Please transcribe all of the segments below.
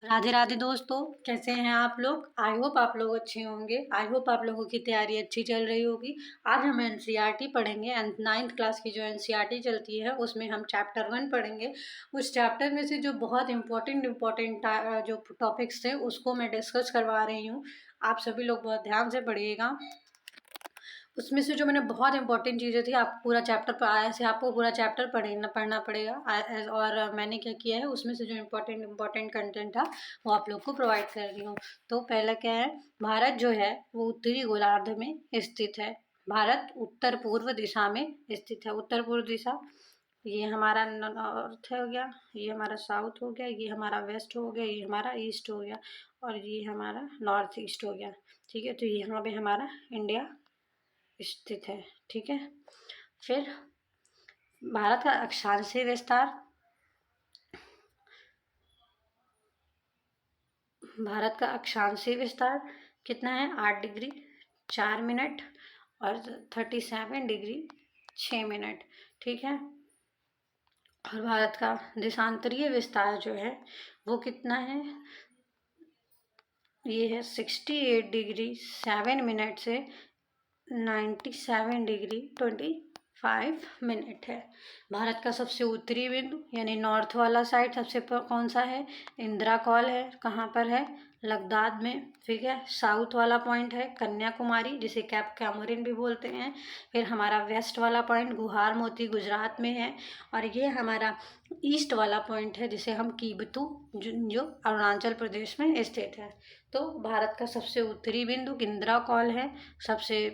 राधे राधे दोस्तों, कैसे हैं आप लोग। आई होप आप लोग अच्छे होंगे। आई होप आप लोगों की तैयारी अच्छी चल रही होगी। आज हम एनसीईआरटी पढ़ेंगे एंड 9th क्लास की जो एनसीईआरटी चलती है उसमें हम चैप्टर 1 पढ़ेंगे। उस चैप्टर में से जो बहुत इम्पोर्टेंट जो टॉपिक्स थे उसको मैं डिस्कस करवा रही हूँ। आप सभी लोग बहुत ध्यान से पढ़िएगा। उसमें से जो मैंने बहुत इंपॉर्टेंट चीज़ें थी, आप पूरा चैप्टर ऐसे आपको पूरा चैप्टर पढ़ना पड़ेगा। और मैंने क्या किया है, उसमें से जो इम्पोर्टेंट कंटेंट था वो आप लोग को प्रोवाइड कर रही हूँ। तो पहला क्या है, भारत जो है वो उत्तरी गोलार्ध में स्थित है। भारत उत्तर पूर्व दिशा में स्थित है। उत्तर पूर्व दिशा, ये हमारा नॉर्थ हो गया, ये हमारा साउथ हो गया, ये हमारा वेस्ट हो गया, ये हमारा ईस्ट हो गया और ये हमारा नॉर्थ ईस्ट हो गया। ठीक है, तो ये यहाँ पे हमारा इंडिया स्थित है। ठीक है, फिर भारत का अक्षांशीय विस्तार, भारत का अक्षांशीय विस्तार कितना है, 8 डिग्री 4 मिनट और 37 डिग्री 6 मिनट। ठीक है, और भारत का देशांतरीय विस्तार जो है वो कितना है, ये है 68 डिग्री 7 मिनट से 97 डिग्री 25 मिनट है। भारत का सबसे उत्तरी बिंदु यानी नॉर्थ वाला साइड सबसे कौन सा है, इंदिरा कॉल है। कहाँ पर है, लद्दाख में। ठीक है, साउथ वाला पॉइंट है कन्याकुमारी, जिसे कैप कैमोरिन भी बोलते हैं। फिर हमारा वेस्ट वाला पॉइंट गुहार मोती गुजरात में है। और ये हमारा ईस्ट वाला पॉइंट है जिसे हम कीबतू जो अरुणाचल प्रदेश में स्थित है। तो भारत का सबसे उत्तरी बिंदु इंदिरा कॉल है, सबसे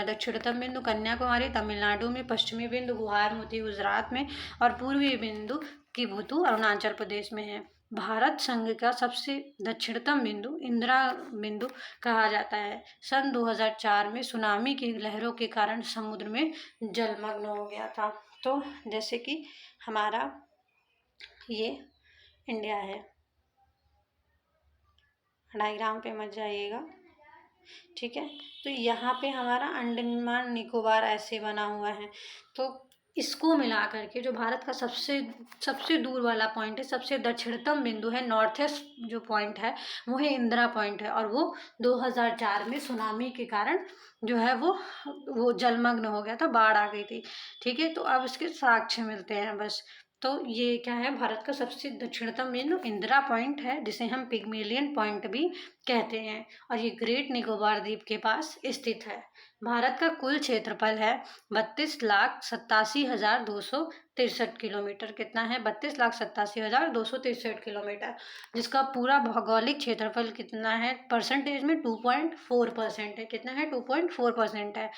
दक्षिणतम बिंदु कन्याकुमारी तमिलनाडु में, पश्चिमी बिंदु गुहार मोती गुजरात में और पूर्वी बिंदु किबुतु अरुणाचल प्रदेश में है। भारत संघ का सबसे दक्षिणतम बिंदु इंदिरा बिंदु कहा जाता है। सन 2004 में सुनामी की लहरों के कारण समुद्र में जलमग्न हो गया था। तो जैसे कि हमारा ये इंडिया है, डायग्राम पे मत जाइएगा। ठीक है, तो यहाँ पे हमारा अंडमान निकोबार ऐसे बना हुआ है। तो इसको मिला करके जो भारत का सबसे सबसे दूर वाला पॉइंट है, सबसे दक्षिणतम बिंदु है, नॉर्थ ईस्ट जो पॉइंट है वो है इंदिरा पॉइंट है। और वो 2004 में सुनामी के कारण जो है वो जलमग्न हो गया था, बाढ़ आ गई थी। ठीक है, तो अब इसके साक्ष्य मिलते हैं बस। तो ये क्या है, भारत का सबसे दक्षिणतम बिंदु इंदिरा पॉइंट है जिसे हम पिग्मेलियन पॉइंट भी कहते हैं और ये ग्रेट निकोबार द्वीप के पास स्थित है। भारत का कुल क्षेत्रफल है 32,87,263 किलोमीटर। कितना है, 32,87,263 किलोमीटर, जिसका पूरा भौगोलिक क्षेत्रफल कितना है, परसेंटेज में 2.4% है। कितना है, 2.4% है।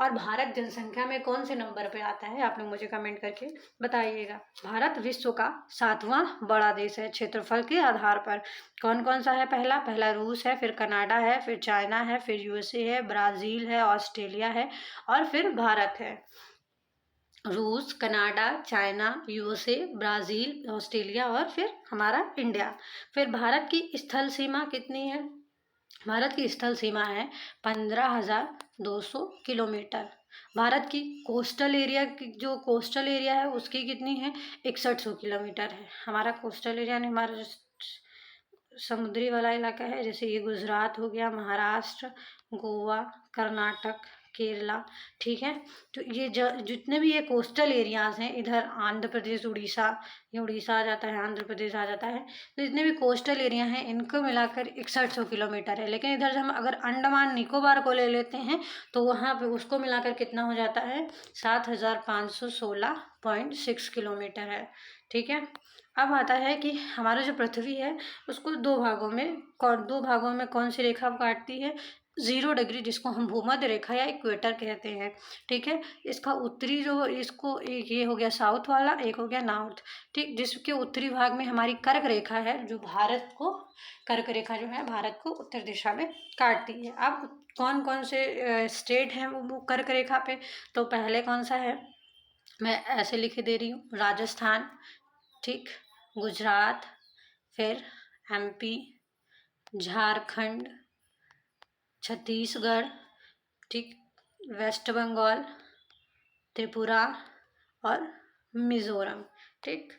और भारत जनसंख्या में कौन से नंबर पे आता है, आप लोग मुझे कमेंट करके बताइएगा। भारत विश्व का 7वां बड़ा देश है क्षेत्रफल के आधार पर। कौन कौन सा है, पहला रूस है, फिर कनाडा है, फिर चाइना है, फिर यूएसए है, ब्राज़ील है, ऑस्ट्रेलिया है और फिर भारत है। रूस, Canada, China, USA, Brazil, Australia और फिर हमारा इंडिया। फिर भारत की स्थल सीमा कितनी है, भारत की स्थल सीमा है 15,200 किलोमीटर। भारत की कोस्टल एरिया की जो कोस्टल एरिया है उसकी कितनी है, 6100 किलोमीटर है। हमारा कोस्टल एरिया यानी हमारा समुद्री वाला इलाका है, जैसे ये गुजरात हो गया, महाराष्ट्र, गोवा, कर्नाटक, केरला। ठीक है, तो ये जितने भी ये कोस्टल एरियाज हैं, इधर आंध्र प्रदेश, उड़ीसा, ये उड़ीसा आ जाता है, आंध्र प्रदेश आ जाता है। तो जितने भी कोस्टल एरिया हैं इनको मिलाकर 6100 किलोमीटर है। लेकिन इधर हम अगर अंडमान निकोबार को ले लेते हैं तो वहाँ पे उसको मिलाकर कितना हो जाता है, 7,516.6 किलोमीटर है। ठीक है, अब आता है कि हमारा जो पृथ्वी है उसको दो भागों में कौन सी रेखा काटती है, 0 डिग्री, जिसको हम भूमध्य रेखा या इक्वेटर कहते हैं। ठीक है, इसका उत्तरी जो इसको एक ये हो गया साउथ वाला, एक हो गया नॉर्थ। ठीक, जिसके उत्तरी भाग में हमारी कर्क रेखा है, जो भारत को कर्क रेखा जो है भारत को उत्तर दिशा में काटती है। अब कौन कौन से स्टेट हैं वो कर्क रेखा पे, तो पहले कौन सा है, मैं ऐसे लिख दे रही हूँ, राजस्थान, ठीक, गुजरात, फिर एमपी, झारखंड, छत्तीसगढ़, ठीक, वेस्ट बंगाल, त्रिपुरा और मिज़ोरम। ठीक,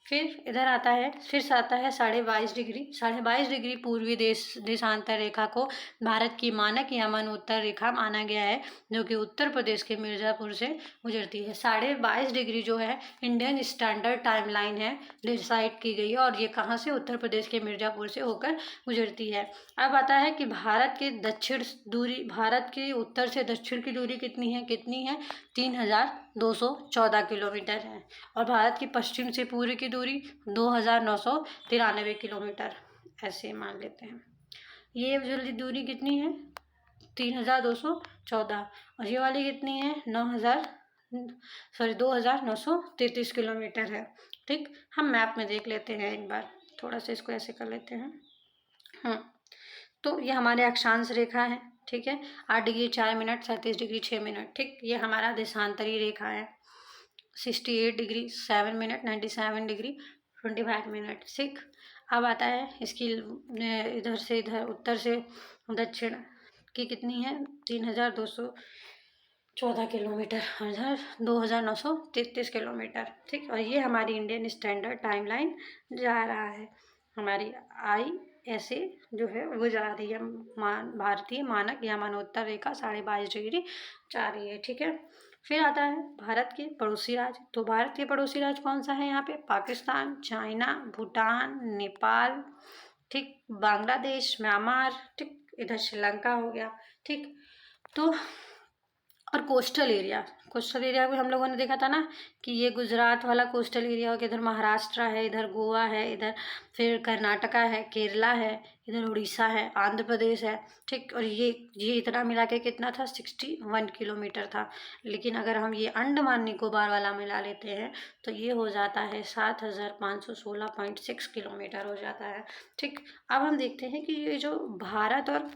फिर इधर आता है, फिर से आता है 22.5 डिग्री। 22.5 डिग्री पूर्वी देशांतर रेखा को भारत की मानक यमन उत्तर रेखा माना गया है, जो कि उत्तर प्रदेश के मिर्ज़ापुर से गुजरती है। 22.5 डिग्री जो है इंडियन स्टैंडर्ड टाइम लाइन है, डिसाइड की गई है, और ये कहाँ से, उत्तर प्रदेश के मिर्ज़ापुर से होकर गुजरती है। अब आता है कि भारत के उत्तर से दक्षिण की दूरी कितनी है 3,214 किलोमीटर है, और भारत की पश्चिम से पूर्व की दूरी 2,993 किलोमीटर, ऐसे मान लेते हैं। ये वाली दूरी कितनी है 3,214, और ये वाली कितनी है 2,933 किलोमीटर है। ठीक, हम मैप में देख लेते हैं एक बार, थोड़ा सा इसको ऐसे कर लेते हैं। तो ये हमारे अक्षांश रेखा है, ठीक है, 8 डिग्री 4 मिनट 37 डिग्री 6 मिनट। ठीक, ये हमारा देशांतरी रेखा है, 68 डिग्री 7 मिनट 97 डिग्री 25 मिनट। ठीक, अब आता है इसकी इधर से इधर, उत्तर से दक्षिण की कितनी है 3,214 किलोमीटर, इधर 2,933 किलोमीटर। ठीक, और ये हमारी इंडियन स्टैंडर्ड टाइम लाइन जा रहा है, हमारी ऐसे जो है वो जा रही है, भारतीय मानक यमनोत्तर रेखा 22.5 डिग्री जा रही है। ठीक है, फिर आता है भारत के पड़ोसी राज्य। तो भारत के पड़ोसी राज्य कौन सा है यहाँ पे, पाकिस्तान, चाइना, भूटान, नेपाल, ठीक, बांग्लादेश, म्यांमार, ठीक, इधर श्रीलंका हो गया। ठीक, तो और कोस्टल एरिया भी हम लोगों ने देखा था ना कि ये गुजरात वाला कोस्टल एरिया हो गया, इधर महाराष्ट्र है, इधर गोवा है, इधर फिर कर्नाटका है, केरला है, इधर उड़ीसा है, आंध्र प्रदेश है। ठीक, और ये इतना मिला के कितना था 61 किलोमीटर था। लेकिन अगर हम ये अंडमान निकोबार वाला मिला लेते हैं तो ये हो जाता है 7,516.6 किलोमीटर हो जाता है। ठीक, अब हम देखते हैं कि ये जो भारत और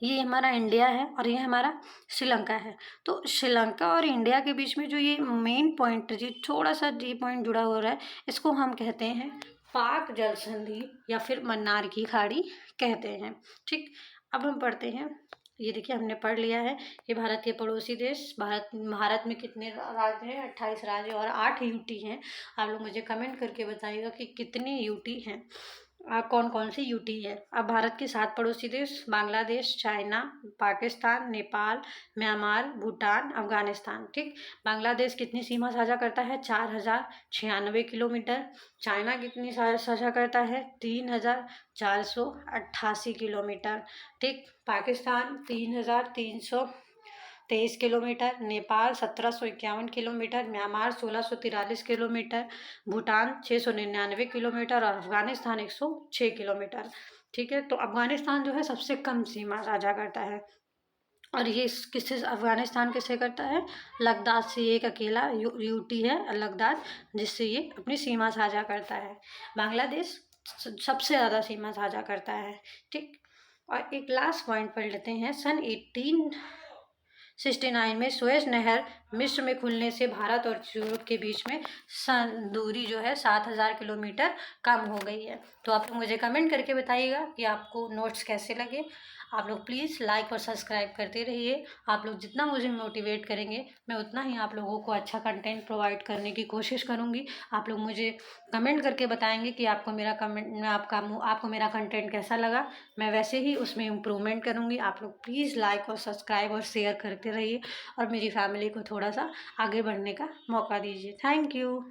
ये हमारा इंडिया है और ये हमारा श्रीलंका है। तो श्रीलंका और इंडिया के बीच में जो ये मेन पॉइंट, ये थोड़ा सा ये पॉइंट जुड़ा हो रहा है, इसको हम कहते हैं पाक जल संधि या फिर मन्नार की खाड़ी कहते हैं। ठीक, अब हम पढ़ते हैं, ये देखिए हमने पढ़ लिया है कि भारत के पड़ोसी देश, भारत में कितने राज्य हैं, 28 राज्य और 8 यूटी हैं। आप लोग मुझे कमेंट करके बताइएगा कि कितने यूटी हैं, कौन कौन सी यूटी है। अब भारत के 7 पड़ोसी देश, बांग्लादेश, चाइना, पाकिस्तान, नेपाल, म्यांमार, भूटान, अफगानिस्तान। ठीक, बांग्लादेश कितनी सीमा साझा करता है 4,096 किलोमीटर। चाइना कितनी साझा करता है 3,488 किलोमीटर। ठीक, Pakistan 3,323 kilometre, Nepal 1,751 kilometre, Myanmar 1,643 kilometre, Bhutan 699 kilometre और अफगानिस्तान 106 किलोमीटर। ठीक है, तो अफगानिस्तान जो है सबसे कम सीमा साझा करता है, और ये किससे, अफगानिस्तान किससे करता है, लद्दाख से। एक अकेला यूटी है लद्दाख, जिससे ये अपनी सीमा साझा करता है। बांग्लादेश सबसे ज़्यादा सीमा साझा करता है। ठीक, और एक लास्ट पॉइंट पढ़ लेते हैं, सन 1869 में सुएज नहर मिस्र में खुलने से भारत और यूरोप के बीच में दूरी जो है 7,000 किलोमीटर कम हो गई है। तो आप लोग मुझे कमेंट करके बताइएगा कि आपको नोट्स कैसे लगे। आप लोग प्लीज़ लाइक और सब्सक्राइब करते रहिए। आप लोग जितना मुझे मोटिवेट करेंगे, मैं उतना ही आप लोगों को अच्छा कंटेंट प्रोवाइड करने की कोशिश करूँगी। आप लोग मुझे कमेंट करके बताएंगे कि आपको मेरा कंटेंट कैसा लगा। मैं वैसे ही उसमें इम्प्रूवमेंट करूँगी। आप लोग प्लीज़ लाइक और सब्सक्राइब और शेयर करते रहिए और मेरी फैमिली को थोड़ा सा आगे बढ़ने का मौका दीजिए। Thank you.